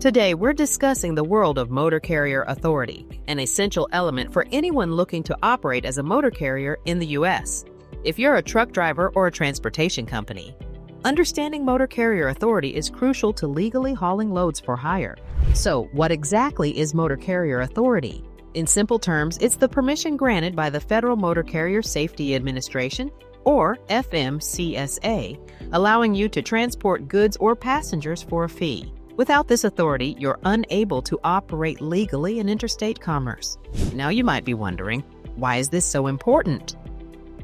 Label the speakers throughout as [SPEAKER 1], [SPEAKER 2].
[SPEAKER 1] Today, we're discussing the world of motor carrier authority, an essential element for anyone looking to operate as a motor carrier in the U.S. If you're a truck driver or a transportation company, understanding motor carrier authority is crucial to legally hauling loads for hire. So, what exactly is motor carrier authority? In simple terms, it's the permission granted by the Federal Motor Carrier Safety Administration, or FMCSA, allowing you to transport goods or passengers for a fee. Without this authority, you're unable to operate legally in interstate commerce. Now you might be wondering, why is this so important?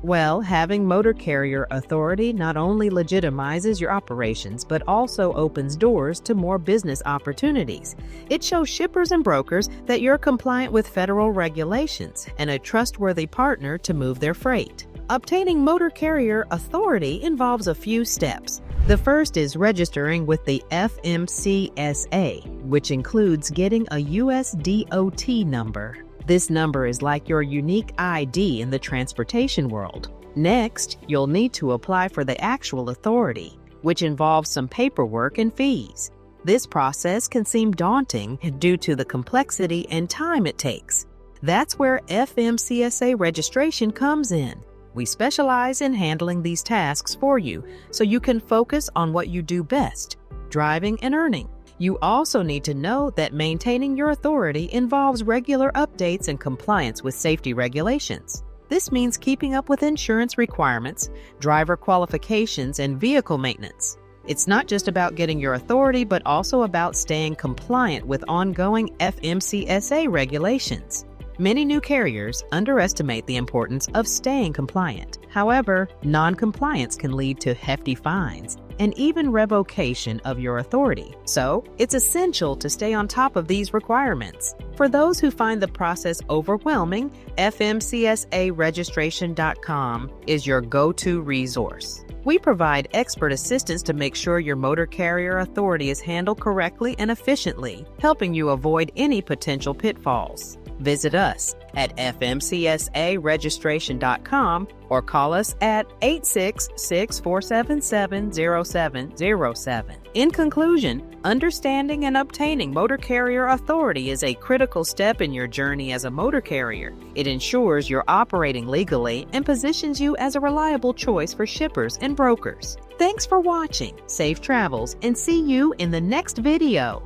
[SPEAKER 1] Well, having motor carrier authority not only legitimizes your operations, but also opens doors to more business opportunities. It shows shippers and brokers that you're compliant with federal regulations and a trustworthy partner to move their freight. Obtaining motor carrier authority involves a few steps. The first is registering with the FMCSA, which includes getting a US DOT number. This number is like your unique ID in the transportation world. Next, you'll need to apply for the actual authority, which involves some paperwork and fees. This process can seem daunting due to the complexity and time it takes. That's where FMCSA registration comes in. We specialize in handling these tasks for you so you can focus on what you do best, driving and earning. You also need to know that maintaining your authority involves regular updates and compliance with safety regulations. This means keeping up with insurance requirements, driver qualifications, and vehicle maintenance. It's not just about getting your authority, but also about staying compliant with ongoing FMCSA regulations. Many new carriers underestimate the importance of staying compliant. However, non-compliance can lead to hefty fines and even revocation of your authority. So, it's essential to stay on top of these requirements. For those who find the process overwhelming, FMCSAregistration.com is your go-to resource. We provide expert assistance to make sure your motor carrier authority is handled correctly and efficiently, helping you avoid any potential pitfalls. Visit us at FMCSAregistration.com or call us at 866-477-0707. In conclusion, understanding and obtaining motor carrier authority is a critical step in your journey as a motor carrier. It ensures you're operating legally and positions you as a reliable choice for shippers and brokers. Thanks for watching. Safe travels and see you in the next video.